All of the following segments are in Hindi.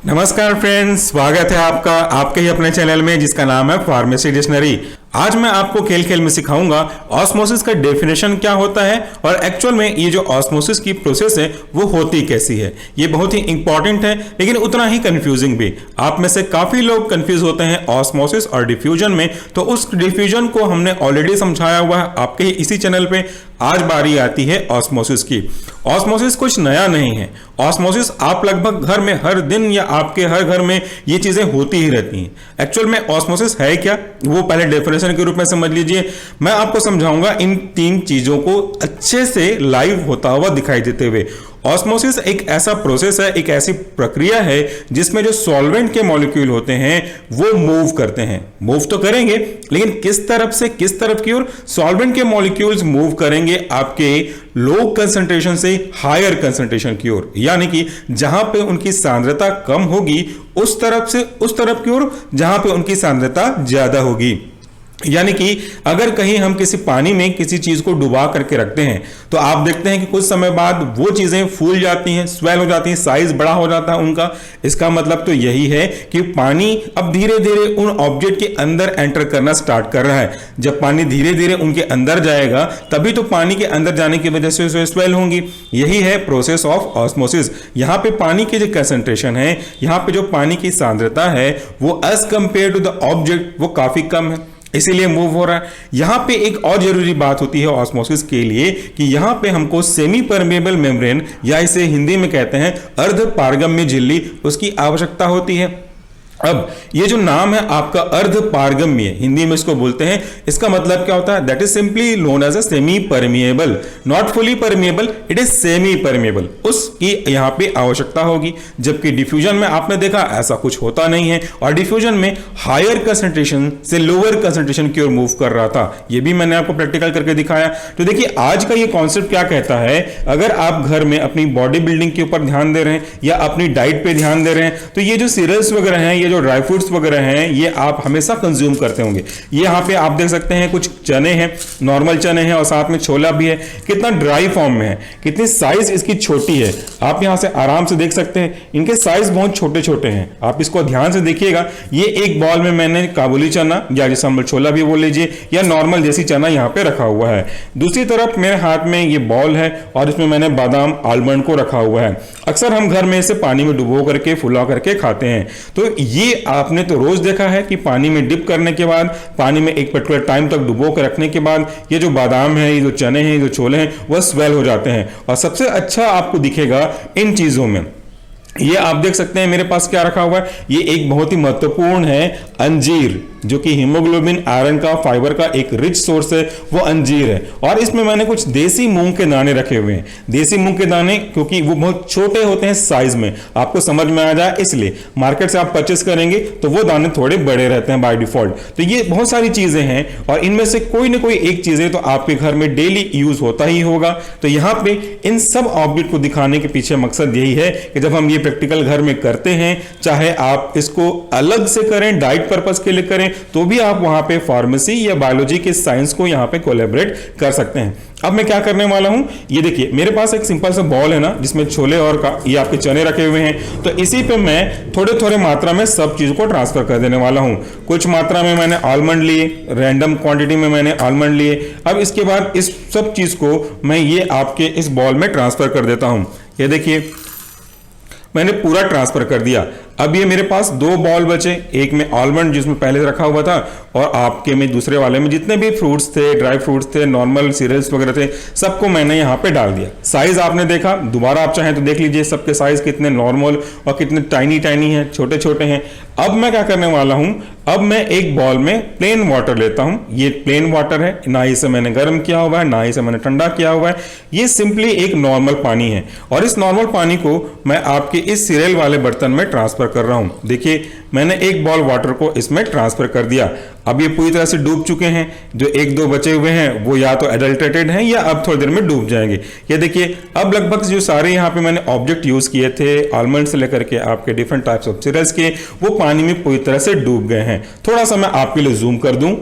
नमस्कार फ्रेंड्स, स्वागत है आपका आपके ही अपने चैनल में जिसका नाम है फार्मेसी डिक्शनरी। आज मैं आपको खेल खेल में सिखाऊंगा ऑस्मोसिस का डेफिनेशन क्या होता है और एक्चुअल में ये जो ऑस्मोसिस की प्रोसेस है वो होती कैसी है। ये बहुत ही इंपॉर्टेंट है लेकिन उतना ही कंफ्यूजिंग भी। आप में से काफी लोग कंफ्यूज होते हैं ऑस्मोसिस और डिफ्यूजन में, तो उस डिफ्यूजन को हमने ऑलरेडी समझाया हुआ है आपके ही इसी चैनल पे। आज बारी आती है ऑस्मोसिस की। ऑस्मोसिस कुछ नया नहीं है। ऑस्मोसिस आप लगभग घर में हर दिन या आपके हर घर में ये चीजें होती ही रहती हैं। एक्चुअल में ऑस्मोसिस है क्या, वो पहले डेफिनेशन के रूप में समझ लीजिए। मैं आपको समझाऊंगा इन तीन चीजों को अच्छे से लाइव होता हुआ दिखाई देते हुए। ऑस्मोसिस एक ऐसा प्रोसेस है, एक ऐसी प्रक्रिया है जिसमें जो सॉल्वेंट के मॉलिक्यूल होते हैं वो मूव करते हैं। मूव तो करेंगे लेकिन किस तरफ से किस तरफ की ओर? सॉल्वेंट के मॉलिक्यूल्स मूव करेंगे आपके लो कंसंट्रेशन से हायर कंसंट्रेशन की ओर, यानी कि जहां पे उनकी सांद्रता कम होगी उस तरफ से उस तरफ की ओर जहां पे उनकी सांद्रता ज्यादा होगी। यानी कि अगर कहीं हम किसी पानी में किसी चीज को डुबा करके रखते हैं तो आप देखते हैं कि कुछ समय बाद वो चीजें फूल जाती हैं, स्वेल हो जाती हैं, साइज बड़ा हो जाता है उनका। इसका मतलब तो यही है कि पानी अब धीरे धीरे उन ऑब्जेक्ट के अंदर एंटर करना स्टार्ट कर रहा है। जब पानी धीरे धीरे उनके अंदर जाएगा तभी तो पानी के अंदर जाने की वजह से स्वेल होंगी। यही है प्रोसेस ऑफ ऑस्मोसिस। यहाँ पे पानी की जो कंसंट्रेशन है, यहाँ पे जो पानी की सांद्रता है वो as compare to the object वो काफी कम है, इसीलिए मूव हो रहा है। यहां पे एक और जरूरी बात होती है ऑस्मोसिस के लिए कि यहां पे हमको सेमी परमेबल मेम्ब्रेन या इसे हिंदी में कहते हैं अर्ध पारगम्य झिल्ली, उसकी आवश्यकता होती है। अब ये जो नाम है आपका अर्ध पारगम्य, हिंदी में इसको बोलते हैं, इसका मतलब क्या होता है? That is simply known as a semi permeable, not fully permeable, it is semi permeable. उसकी यहां पे आवश्यकता होगी। जबकि डिफ्यूजन में आपने देखा ऐसा कुछ होता नहीं है और डिफ्यूजन में हायर कंसंट्रेशन से लोअर कंसंट्रेशन की ओर मूव कर रहा था। ये भी मैंने आपको प्रैक्टिकल करके दिखाया। तो देखिए आज का ये कॉन्सेप्ट क्या कहता है, अगर आप घर में अपनी बॉडी बिल्डिंग के ऊपर ध्यान दे रहे हैं या अपनी डाइट पे ध्यान दे रहे हैं तो ये जो सीरियल्स वगैरह हैं, ये जो ड्राई फ्रूट्स वगैरह हैं, ये आप हमेशा कंज्यूम करते होंगे। ये यहाँ पे आप देख सकते हैं कुछ चने हैं, नॉर्मल चने हैं और साथ में छोला भी है। कितना ड्राई फॉर्म में है, कितनी साइज इसकी छोटी है, आप यहां से आराम से देख सकते हैं। इनके साइज बहुत छोटे छोटे हैं, आप इसको ध्यान से देखिएगा। ये एक बॉल में मैंने काबुली चना या जैसे हम छोला भी बोल लीजिए या नॉर्मल देसी चना यहाँ पे रखा हुआ है। दूसरी तरफ मेरे हाथ में ये बॉल है और इसमें मैंने बादाम आलमंड को रखा हुआ है। अक्सर हम घर में इसे पानी में डुबो करके फुला करके खाते हैं। तो ये आपने तो रोज देखा है कि पानी में डिप करने के बाद, पानी में एक पर्टिकुलर टाइम तक डुबो कर रखने के बाद ये जो बादाम है, ये जो चने हैं, ये जो छोले हैं, वह स्वेल हो जाते हैं। और सबसे अच्छा आपको दिखेगा इन चीजों में, ये आप देख सकते हैं मेरे पास क्या रखा हुआ है। ये एक बहुत ही महत्वपूर्ण है अंजीर, जो कि हीमोग्लोबिन आयरन का फाइबर का एक रिच सोर्स है, वो अंजीर है। और इसमें मैंने कुछ देसी मूंग के दाने रखे हुए हैं। देसी मूंग के दाने क्योंकि वो बहुत छोटे होते हैं साइज में, आपको समझ में आ जाए इसलिए मार्केट से आप परचेस करेंगे तो वो दाने थोड़े बड़े रहते हैं बाय डिफॉल्ट। तो ये बहुत सारी चीजें हैं और इनमें से कोई ना कोई एक चीजें तो आपके घर में डेली यूज होता ही होगा। तो यहाँ पे इन सब ऑब्जेक्ट को दिखाने के पीछे मकसद यही है कि जब हम ये प्रैक्टिकल घर में करते हैं, चाहे आप इसको अलग से करें, डाइट पर्पस के लिए करें, तो भी आप वहां पे फार्मेसी या बायोलॉजी के साइंस को यहां पे कोलैबोरेट कर सकते हैं। अब मैं क्या करने वाला हूं, ये देखिए मेरे पास एक सिंपल सा बॉल है ना, जिसमें छोले और ये आपके चने रखे हुए हैं। तो इसी पे मैं थोड़े थोड़े मात्रा में सब चीज को ट्रांसफर कर देने वाला हूं। कुछ मात्रा में मैंने आलमंड लिए, रैंडम क्वांटिटी में मैंने आलमंड लिए। अब इसके बाद इस सब चीज को मैं ये आपके इस बॉल में ट्रांसफर कर देता हूं। ये देखिए मैंने पूरा ट्रांसफर कर दिया। अब ये मेरे पास दो बॉल बचे, एक में आलमंड जिसमें पहले रखा हुआ था और आपके में दूसरे वाले में जितने भी फ्रूट्स थे, ड्राई फ्रूट्स थे, नॉर्मल सीरियल्स वगैरह थे, सबको मैंने यहाँ पे डाल दिया। साइज आपने देखा, दोबारा आप चाहें तो देख लीजिए सबके साइज कितने नॉर्मल और कितने टाइनी टाइनी हैं, छोटे छोटे हैं। अब मैं क्या करने वाला हूं, अब मैं एक बॉल में प्लेन वाटर लेता हूं। ये प्लेन वाटर है, ना इसे मैंने गर्म किया हुआ है ना इसे मैंने ठंडा किया हुआ है। ये सिंपली एक नॉर्मल पानी है और इस नॉर्मल पानी को मैं आपके इस सीरियल वाले बर्तन में ट्रांसफर कर रहा हूं। देखिए मैंने एक बॉल वाटर को इसमें ट्रांसफर कर दिया। अब ये पूरी तरह से डूब चुके हैं। जो एक दो बचे हुए हैं वो या तो एडल्ट्रेटेड हैं या अब थोड़ी देर में डूब जाएंगे। ये देखिए अब लगभग जो सारे यहाँ पे मैंने ऑब्जेक्ट यूज किए थे, आलमंड से लेकर के आपके डिफरेंट टाइप्स ऑफ सीरियल्स के, वो पानी में पूरी तरह से डूब गए हैं। थोड़ा सा मैं आपके लिए जूम कर दूं।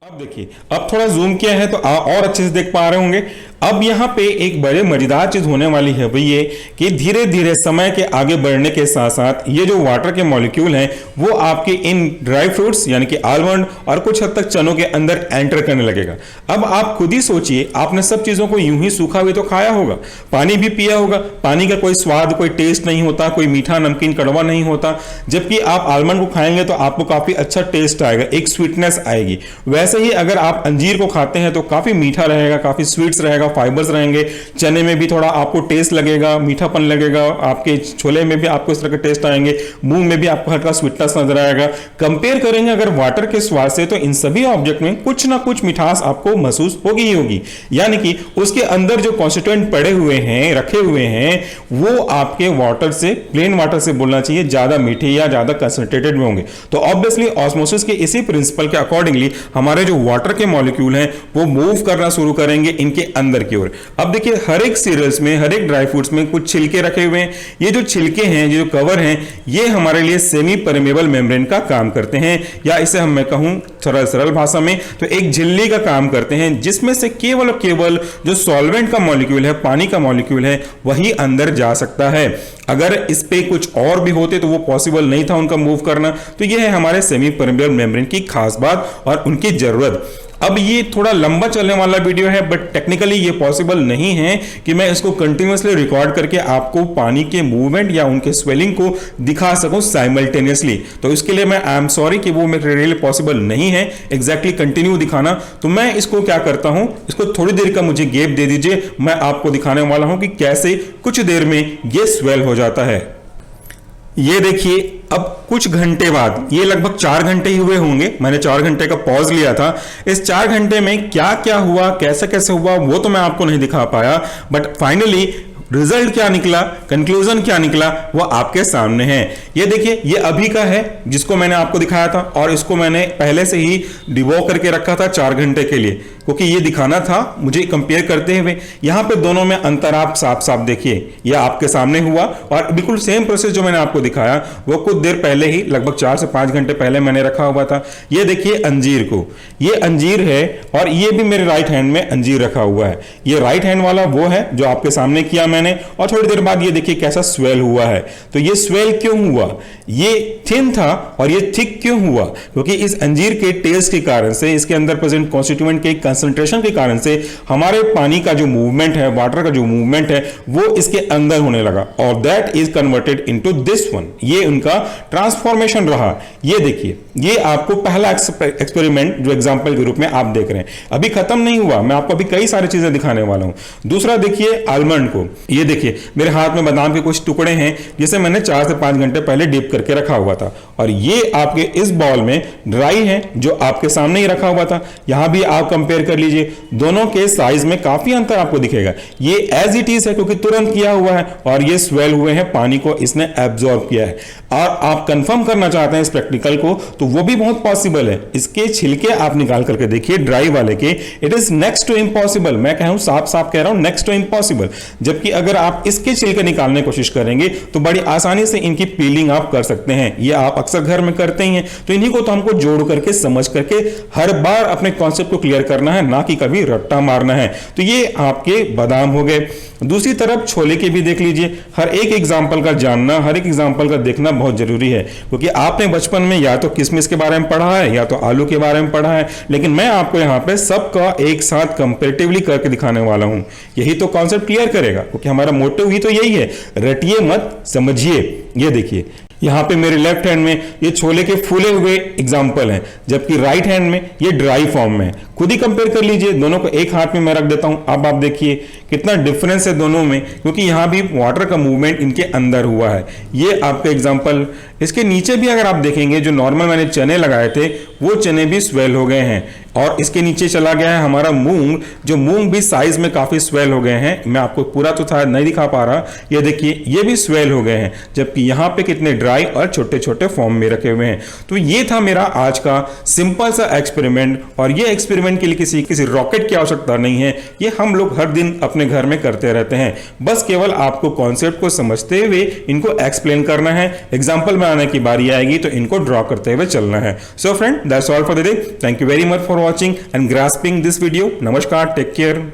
अब देखिए, अब थोड़ा जूम किया है तो और अच्छे से देख पा रहे होंगे। अब यहाँ पे एक बड़े मजेदार चीज होने वाली है वो ये कि धीरे धीरे समय के आगे बढ़ने के साथ साथ ये जो वाटर के मॉलिक्यूल हैं वो आपके इन ड्राई फ्रूट्स यानी कि आलमंड और कुछ हद तक चनों के अंदर एंटर करने लगेगा। अब आप खुद ही सोचिए, आपने सब चीजों को यूं ही सूखा हुए तो खाया होगा, पानी भी पिया होगा, पानी का कोई स्वाद कोई टेस्ट नहीं होता, कोई मीठा नमकीन कड़वा नहीं होता, जबकि आप आलमंड को खाएंगे तो आपको काफी अच्छा टेस्ट आएगा, एक स्वीटनेस आएगी। वैसे ही अगर आप अंजीर को खाते हैं तो काफी मीठा रहेगा, काफी स्वीट्स रहेगा, फाइबर्स रहेंगे, चने में भी थोड़ा आपको टेस्ट लगेगा, मीठापन लगेगा, आपके छोले में भी आपको इस तरह के टेस्ट आएंगे, मूंग में भी आपको हल्का स्वीटनेस नजर आएगा। कंपेयर करेंगे अगर वाटर के स्वाद से तो इन सभी ऑब्जेक्ट में कुछ ना कुछ मिठास आपको महसूस होगी ही होगी, यानी कि उसके अंदर जो कॉन्स्टिट्यूएंट पड़े हुए हैं, रखे हुए हैं, वो आपके वाटर से, प्लेन वाटर से बोलना चाहिए, ज्यादा मीठे या ज्यादा कंसंट्रेटेड में होंगे। तो ऑब्वियसली ऑस्मोसिस के इसी प्रिंसिपल के अकॉर्डिंगली हमारे जो वाटर के मॉलिक्यूल हैं वो मूव करना शुरू करेंगे इनके अंदर की ओर। अब देखिए हर एक सीरियल्स में, हर एक ड्राई फ्रूट्स में कुछ छिलके रखे हुए हैं। ये जो छिलके हैं, ये जो कवर हैं, ये हमारे लिए सेमी परमेबल मेम्ब्रेन का काम करते हैं, या इसे हम मैं कहूं सरल भाषा में तो एक झिल्ली का काम करते हैं, जिसमें से केवल और केवल जो सॉल्वेंट का मॉलिक्यूल है, पानी का मॉलिक्यूल है, वही अंदर जा सकता है। अगर इस पे कुछ और भी होते तो वो पॉसिबल नहीं था उनका मूव करना। तो ये है हमारे सेमी परमेबल मेम्ब्रेन की खास बात और उनकी जरूरत। अब ये थोड़ा लंबा चलने वाला वीडियो है, बट टेक्निकली ये पॉसिबल नहीं है कि मैं इसको कंटिन्यूअसली रिकॉर्ड करके आपको पानी के मूवमेंट या उनके स्वेलिंग को दिखा सकूं साइमल्टेनियसली। तो इसके लिए मैं आई एम सॉरी कि वो मेरे लिए पॉसिबल नहीं है एग्जैक्टली कंटिन्यू दिखाना। तो मैं इसको क्या करता हूं, इसको थोड़ी देर का मुझे गैप दे दीजिए, मैं आपको दिखाने वाला हूं कि कैसे कुछ देर में ये स्वेल हो जाता है। ये देखिए अब कुछ घंटे बाद, ये लगभग 4 घंटे ही हुए होंगे, मैंने 4 घंटे का पॉज लिया था। इस 4 घंटे में क्या क्या हुआ, कैसे कैसे हुआ, वो तो मैं आपको नहीं दिखा पाया, बट फाइनली रिजल्ट क्या निकला, कंक्लूजन क्या निकला, वो आपके सामने है। ये देखिए, ये अभी का है जिसको मैंने आपको दिखाया था, और इसको मैंने पहले से ही डिबो करके रखा था 4 घंटे के लिए, क्योंकि ये दिखाना था मुझे कंपेयर करते हुए। यहां पे दोनों में अंतर आप साफ साफ देखिए, ये आपके सामने हुआ, और बिल्कुल सेम प्रोसेस जो मैंने आपको दिखाया वो कुछ देर पहले ही, लगभग 4 से 5 घंटे पहले मैंने रखा हुआ था। ये देखिए अंजीर को, ये अंजीर है, और ये भी मेरे राइट हैंड में अंजीर रखा हुआ है। ये राइट हैंड वाला वो है जो आपके सामने किया मैंने, और थोड़ी देर बाद ये देखिए कैसा स्वेल हुआ है। तो ये स्वेल क्यों हुआ, ये थिन था और ये थिक क्यों हुआ, क्योंकि इस अंजीर के टेस्ट के कारण से, इसके अंदर प्रेजेंट कॉन्स्टिट्यूएंट के कंसंट्रेशन के कारण से हमारे पानी का जो मूवमेंट है, वाटर का जो मूवमेंट है, वो इसके अंदर होने लगा, और that is converted into this one. ये उनका ट्रांसफॉर्मेशन रहा। ये देखिए, ये आपको पहला एक्सपेरिमेंट जो एग्जांपल के रूप में आप देख रहे हैं, अभी खत्म नहीं हुआ, मैं आपको अभी कई सारी चीजें दिखाने वाला हूं। दूसरा देखिए आलमंड को, ये देखिए मेरे हाथ में बादाम के कुछ टुकड़े हैं जिसे मैंने 4 से 5 घंटे पहले डिप करके रखा हुआ था, और ये आपके इस बॉल में ड्राई है जो आपके सामने ही रखा हुआ था। यहां भी आप कंपेयर कर लीजिए, दोनों के साइज में काफी अंतर आपको दिखेगा। ये एज इट इज है क्योंकि तुरंत किया हुआ है, और ये स्वेल हुए हैं, पानी को इसने एब्जॉर्ब किया है। और आप कंफर्म करना चाहते हैं इस प्रैक्टिकल को, तो वो भी बहुत पॉसिबल है। इसके छिलके आप निकाल करके देखिए ड्राई वाले के, it is next to impossible. मैं कहूं साफ साफ कह रहा हूं, नेक्स्ट टू इम्पॉसिबल। जबकि अगर आप इसके छिलके निकालने की कोशिश करेंगे तो बड़ी आसानी से इनकी पीलिंग आप कर सकते हैं। ये आप अक्सर घर में करते ही हैं। तो इन्हीं को तो हमको जोड़ करके, समझ करके हर बार अपने कॉन्सेप्ट को क्लियर करना है, ना कि कभी रट्टा मारना है। तो ये आपके बादाम हो गए। दूसरी तरफ छोले के भी देख लीजिए, हर एक एग्जाम्पल का जानना, हर एक एग्जाम्पल का देखना बहुत जरूरी है, क्योंकि आपने बचपन में या तो किशमिश के बारे में पढ़ा है या तो आलू के बारे में पढ़ा है, लेकिन मैं आपको यहाँ पे सबका एक साथ कंपैरेटिवली करके दिखाने वाला हूं। यही तो कॉन्सेप्ट क्लियर करेगा, क्योंकि हमारा मोटिव ही तो यही है, रटिए मत, समझिए। ये देखिए यहां पे मेरे लेफ्ट हैंड में ये छोले के फूले हुए एग्जाम्पल हैं, जबकि राइट हैंड में ये ड्राई फॉर्म में। खुद ही कंपेयर कर लीजिए, दोनों को एक हाथ में मैं रख देता हूं। अब आप देखिए कितना डिफरेंस है दोनों में, क्योंकि यहां भी वाटर का मूवमेंट इनके अंदर हुआ है। ये आपका एग्जाम्पल। इसके नीचे भी अगर आप देखेंगे, जो नॉर्मल मैंने चने लगाए थे वो चने भी स्वेल हो गए हैं, और इसके नीचे चला गया है हमारा मूंग, जो मूंग भी साइज में काफी स्वेल हो गए हैं। मैं आपको पूरा तो शायद नहीं दिखा पा रहा, ये देखिए ये भी स्वेल हो गए हैं, जबकि यहां पे कितने ड्राई और छोटे छोटे फॉर्म में रखे हुए हैं। तो ये था मेरा आज का सिंपल सा एक्सपेरिमेंट, और ये एक्सपेरिमेंट के लिए किसी रॉकेट की आवश्यकता नहीं है। ये हम लोग हर दिन अपने घर में करते रहते हैं। बस केवल आपको कॉन्सेप्ट को समझते हुए इनको एक्सप्लेन करना है। एग्जाम्पल में आने की बारी आएगी तो इनको ड्रॉ करते हुए चलना है। So friend, that's all for the day. Thank you very much for watching and grasping this video. नमस्कार, टेक केयर।